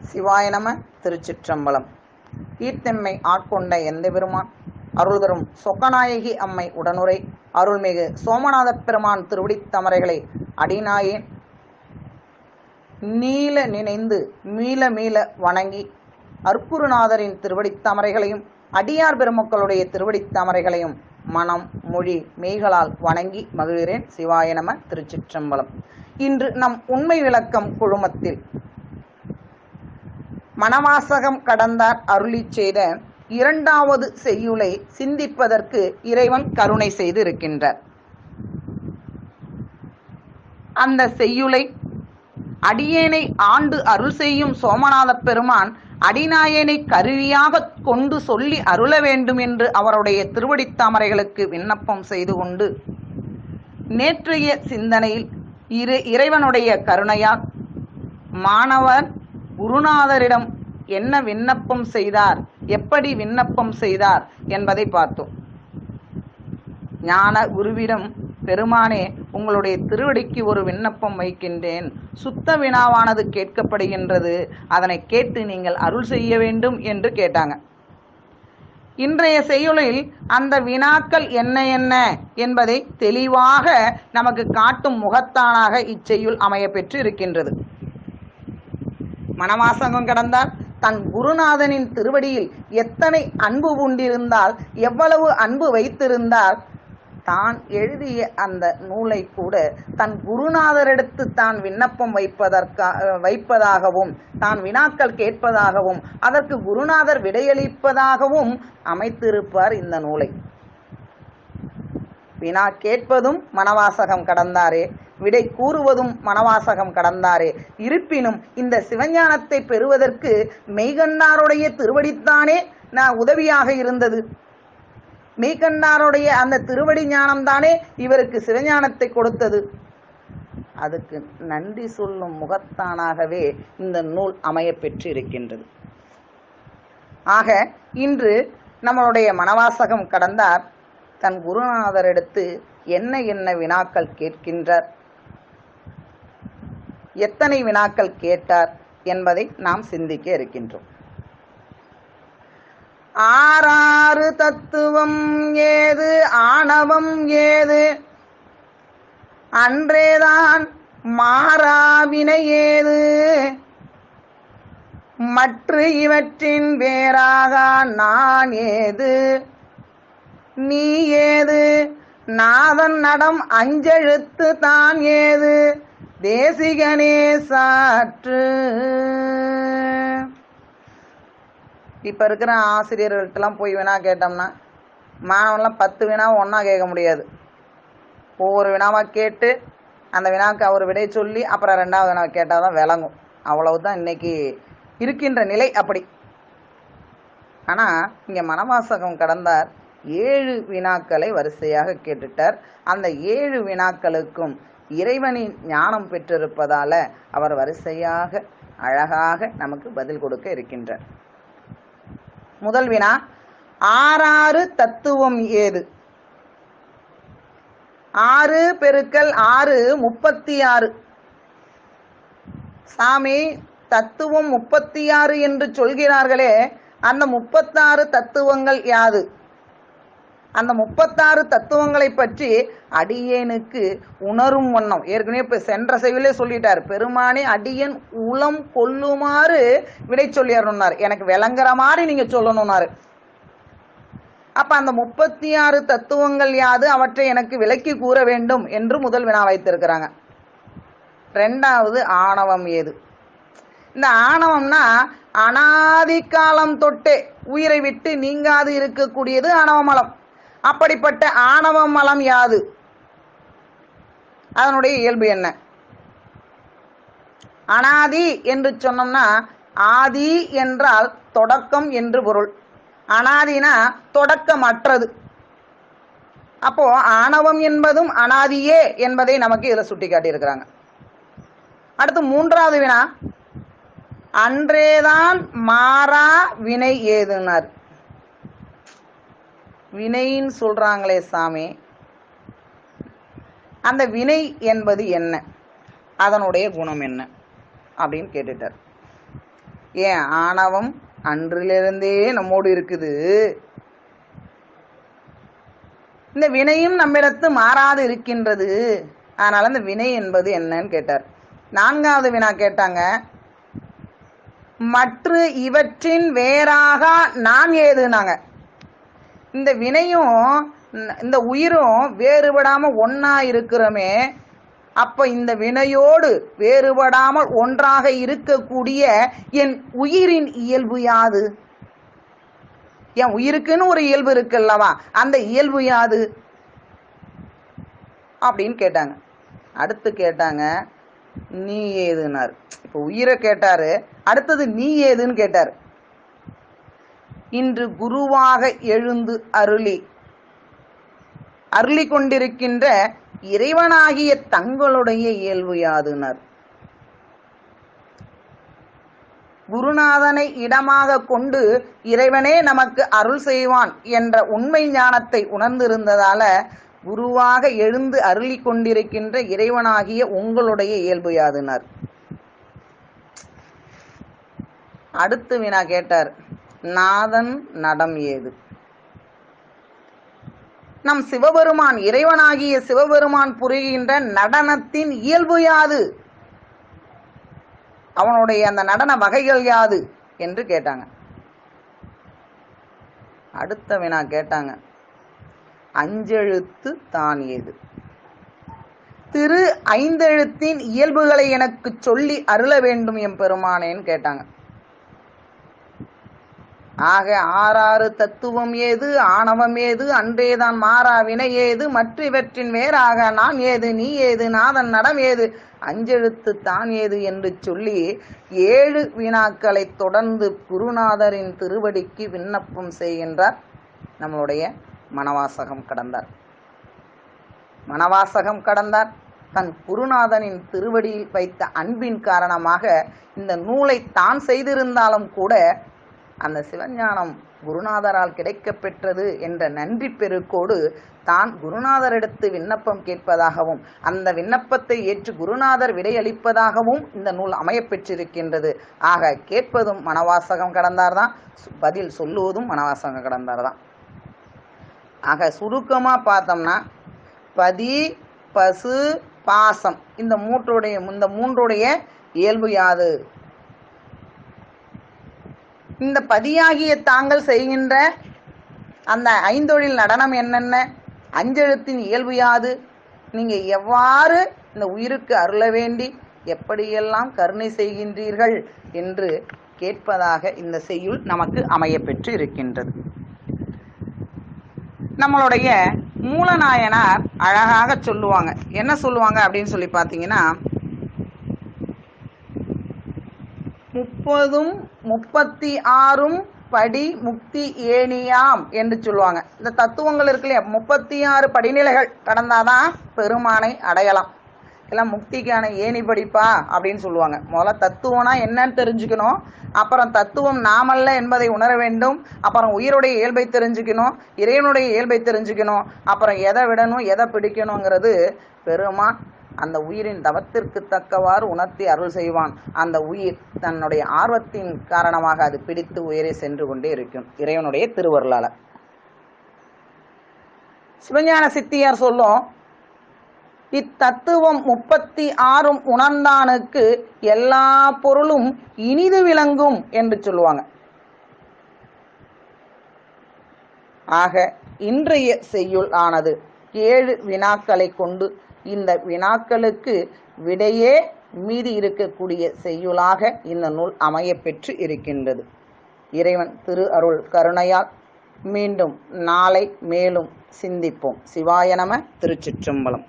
சிவாய நம. திருச்சிற்றம்பலம். ஈர்த்தெம்மை ஆட்கொண்ட எந்தெபெருமான் அருள் தரும் சொக்கநாயகி அம்மை உடனுரை அருள்மிகு சோமநாதப் பெருமான் திருவடித் தமரைகளை அடிநாயேன் நீல நினைந்து மீள மீள வணங்கி அற்புருநாதரின் திருவடித் தமரைகளையும் அடியார் பெருமக்களுடைய திருவடித் தமரைகளையும் மனம் மொழி மெய்களால் வணங்கி மகிழ்கிறேன். சிவாய நம. திருச்சிற்றம்பலம். இன்று நம் உண்மை விளக்கம் குழுமத்தில் மணவாசகம் கடந்தார் அருளி செய்த இரண்டாவது செய்யுளை சிந்திப்பதற்கு இறைவன் கருணை செய்து இருக்கின்றார். அந்த செய்யுளை அடியேனை ஆண்டு அருள் செய்யும் சோமநாதப் பெருமான் அடிநாயனை கருவியாக கொண்டு சொல்லி அருள வேண்டும் என்று அவருடைய திருவடித் தாமரைகளுக்கு விண்ணப்பம் செய்து கொண்டு நேற்றைய சிந்தனையில் இறைவனுடைய கருணையால் மாணவர் குருநாதரிடம் என்ன விண்ணப்பம் செய்தார், எப்படி விண்ணப்பம் செய்தார் என்பதை பார்த்தோம். ஞான குருவிடம், பெருமானே, உங்களுடைய திருவடிக்கு ஒரு விண்ணப்பம் வைக்கின்றேன், சுத்த வினாவானது கேட்கப்படுகின்றது, அதனை கேட்டு நீங்கள் அருள் செய்ய வேண்டும் என்று கேட்டாங்க. இன்றைய செய்யுளில் அந்த வினாக்கள் என்ன என்ன என்பதை தெளிவாக நமக்கு காட்டும் முகத்தானாக இச்செய்யுள் அமைய பெற்று இருக்கின்றது. மணவாசகம் கடந்தால் தன் குருநாதனின் திருவடியில் எத்தனை அன்பு உண்டிருந்தால், எவ்வளவு அன்பு வைத்திருந்தால், தான் எழுதிய அந்த நூலை கூட தன் குருநாதரிடத்து தான் விண்ணப்பம் வைப்பதாகவும் தான் வினாக்கள் கேட்பதாகவும் அதற்கு குருநாதர் விடையளிப்பதாகவும் அமைத்திருப்பார் இந்த நூலை. வினா கேட்பதும் மணவாசகம் கடந்தாரே, விடை கூறுவதும் மணவாசகம் கடந்தாரே. இருப்பினும் இந்த சிவஞானத்தை பெறுவதற்கு மெய்கண்டாருடைய திருவடித்தானே உதவியாக இருந்தது. மெய்கண்டாருடைய அந்த திருவடி ஞானம்தானே இவருக்கு சிவஞானத்தை கொடுத்தது. அதுக்கு நன்றி சொல்லும் முகத்தானாகவே இந்த நூல் அமைய பெற்று இருக்கின்றது. ஆக இன்று நம்மளுடைய மணவாசகம் கடந்தார் தன் குருநாதரிடத்து என்ன என்ன வினாக்கள் கேட்கின்றார், எத்தனை வினாக்கள் கேட்டார் என்பதை நாம் சிந்திக்க இருக்கின்றோம். ஆறாறு தத்துவம் ஏது, ஆணவம் ஏது, அன்றேதான் மாறாவினை ஏது, மற்ற இவற்றின் வேறாக நான் ஏது, நீ ஏது, நாதன் நடம் அஞ்செழுத்து தான் ஏது, தேசிகனே சாற்று. இப்ப இருக்கிற ஆசிரியர்கள்ட்டெல்லாம் போய் வினா கேட்டோம்னா மாணவன்லாம் 10 வினாவை ஒன்றா கேட்க முடியாது. ஒவ்வொரு வினாவாக கேட்டு அந்த வினாவுக்கு அவர் விடை சொல்லி அப்புறம் 2வது வினாவை கேட்டால் தான் விளங்கும். அவ்வளவுதான் இன்னைக்கு இருக்கின்ற நிலை. அப்படி ஆனால் இங்கே மணவாசகம் கடந்தார் 7 வினாக்களை வரிசையாக கேட்டுட்டார். அந்த 7 வினாக்களுக்கும் இறைவனின் ஞானம் பெற்றிருப்பதால அவர் வரிசையாக அழகாக நமக்கு பதில் கொடுக்க இருக்கின்றார். முதல் வினா, ஆறாறு தத்துவம் ஏது? 6 பெருக்கல் 6 36. சாமி, தத்துவம் 36 என்று சொல்கிறார்களே, அந்த 36 தத்துவங்கள் யாது? அந்த 36 தத்துவங்களை பற்றி அடியேனுக்கு உணரும் வண்ணம், ஏற்கனவே இப்ப சென்ற செய்தியிலே சொல்லிட்டார், பெருமானே அடியன் உளம் கொள்ளுமாறு விடை சொல்லியாருன்னார், எனக்கு விளங்குற மாதிரி நீங்க சொல்லணும்னாரு. அப்ப அந்த 36 தத்துவங்கள் யாது, அவற்றை எனக்கு விளக்கி கூற வேண்டும் என்று முதல் வினா வைத்திருக்கிறாங்க. 2வது, ஆணவம் ஏது? இந்த ஆணவம்னா அனாதி காலம் தொட்டே உயிரை விட்டு நீங்காது இருக்கக்கூடியது ஆணவ மலம். அப்படிப்பட்ட ஆணவ மலம் யாது? அதனுடைய இயல்பு என்ன? அனாதி என்று சொன்னோம்னா, ஆதி என்றால் தொடக்கம் என்று பொருள். அனாதினா தொடக்கமற்றது. அப்போ ஆணவம் என்பதும் அனாதியே என்பதை நமக்கு இதுல சுட்டி காட்டியிருக்கிறாங்க. அடுத்து 3வது வினா, அன்றேதான் மாறா வினை ஏதுனார். வினைன்னு சொல்றாங்களே சாமி, அந்த வினை என்பது என்ன, அதனுடைய குணம் என்ன அப்படின்னு கேட்டுட்டார். ஏன் ஆணவம் அன்றிலிருந்தே நம்மோடு இருக்குது. இந்த வினையும் நம்மிடத்து மாறாது இருக்கின்றது. அதனால இந்த வினை என்பது என்னன்னு கேட்டார். 4வது வினா கேட்டாங்க, மற்ற இவற்றின் வேறாக நான் ஏதுனாங்க. இந்த வினையும் இந்த உயிரும் வேறுபடாம ஒன்னா இருக்கிறோமே, அப்ப இந்த வினையோடு வேறுபடாமல் ஒன்றாக இருக்கக்கூடிய என் உயிரின் இயல்பு யாது? என் உயிருக்குன்னு ஒரு இயல்பு இருக்குல்லவா, அந்த இயல்பு யாது அப்படின்னு கேட்டாங்க. அடுத்து கேட்டாங்க, நீ ஏதுனார். இப்ப உயிரை கேட்டாரு, அடுத்தது நீ ஏதுன்னு கேட்டாரு. இன்று குருவாக எழுந்து அருளி கொண்டிருக்கின்ற இறைவனாகிய தங்களுடைய இயல்பு யாதுனார். குருநாதனை இடமாக கொண்டு இறைவனே நமக்கு அருள் செய்வான் என்ற உண்மை ஞானத்தை உணர்ந்திருந்ததால குருவாக எழுந்து அருளி கொண்டிருக்கின்ற இறைவனாகிய உங்களுடைய இயல்பு யாதுனார். அடுத்து வினா கேட்டார், நாதன் நடம் ஏது? நம் சிவபெருமான் இறைவனாகிய சிவபெருமான் புரிகின்ற நடனத்தின் இயல்பு யாது? அவனுடைய அந்த நடன வகைகள் யாது என்று கேட்டாங்க. அடுத்த வினா கேட்டாங்க, அஞ்செழுத்து தான் ஏது? திரு ஐந்தெழுத்தின் இயல்புகளை எனக்கு சொல்லி அருள வேண்டும் எம் பெருமானேன்னு கேட்டாங்க. ஆக ஆறாறு தத்துவம் ஏது, ஆணவம் ஏது, அன்றேதான் மாறா வினை ஏது, மற்ற இவற்றின் வேறாக நான் ஏது, நீ ஏது, நாதன் நடம் ஏது, அஞ்செழுத்து தான் ஏது என்று சொல்லி 7 வினாக்களை தொடர்ந்து குருநாதரின் திருவடிக்கு விண்ணப்பம் செய்கின்றார் நம்மளுடைய மணவாசகம் கடந்தார். தன் குருநாதனின் திருவடியில் வைத்த அன்பின் காரணமாக இந்த நூலை தான் செய்திருந்தாலும் கூட அந்த சிவஞானம் குருநாதரால் கிடைக்கப் பெற்றது என்ற நன்றி பெருக்கோடு தான் குருநாதரிடத்து விண்ணப்பம் கேட்பதாகவும் அந்த விண்ணப்பத்தை ஏற்று குருநாதர் விடையளிப்பதாகவும் இந்த நூல் அமையப்பெற்றிருக்கின்றது. ஆக கேட்பதும் மணவாசகம் கடந்தார்தான், பதில் சொல்லுவதும் மணவாசகம் கடந்தார்தான். ஆக சுருக்கமா பார்த்தோம்னா பதி, பசு, பாசம் இந்த மூன்றுடைய இயல்பு யாது? இந்த பதியாகிய தாங்கள் செய்கின்ற அந்த ஐந்தொழில் நடனம் என்னென்ன? அஞ்செழுத்தின் இயல்பு யாது? நீங்க எவ்வாறு இந்த உயிருக்கு அருள வேண்டி எப்படியெல்லாம் கருணை செய்கின்றீர்கள் என்று கேட்பதாக இந்த செய்யுள் நமக்கு அமையப்பெற்று இருக்கின்றது. நம்மளுடைய மூலநாயனார் அழகாக சொல்லுவாங்க. என்ன சொல்லுவாங்க அப்படின்னு சொல்லி பார்த்தீங்கன்னா, 30ம் 36ம் படி முக்தி ஏனியாம் என்று சொல்லுவாங்க. இந்த தத்துவங்கள் இருக்கு இல்லையா, 36 படிநிலைகள் கடந்தாதான் பெருமானை அடையலாம். எல்லாம் முக்திக்கான ஏணி படிப்பா அப்படின்னு சொல்லுவாங்க. முதல்ல தத்துவம்னா என்னன்னு தெரிஞ்சுக்கணும், அப்புறம் தத்துவம் நாமல்ல என்பதை உணர வேண்டும், அப்புறம் உயிருடைய இயல்பை தெரிஞ்சுக்கணும், இறைவனுடைய இயல்பை தெரிஞ்சுக்கணும், அப்புறம் எதை விடணும் எதை பிடிக்கணுங்கிறது பெருமான் அந்த உயிரின் தவத்திற்கு தக்கவாறு உணர்த்தி அருள் செய்வான். அந்த உயிர் தன்னுடைய ஆர்வத்தின் காரணமாக அது பிடித்து உயிரை சென்று கொண்டே இருக்கும் இறைவனுடைய திருவருளால. சிவஞான சித்தியார் சொல்லும், இத்தத்துவம் 36ம் உணர்ந்தானுக்கு எல்லா பொருளும் இனிது விளங்கும் என்று சொல்லுவாங்க. ஆக இன்றைய செய்யுள் ஆனது 7 வினாக்களை கொண்டு இந்த வினாக்களுக்கு விடையே மீதி இருக்கக்கூடிய செய்யுளாக இந்த நூல் அமையப்பெற்று இருக்கின்றது. இறைவன் திரு அருள் கருணையால் மீண்டும் நாளை மேலும் சிந்திப்போம். சிவாய நம. திருச்சிற்றம்பலம்.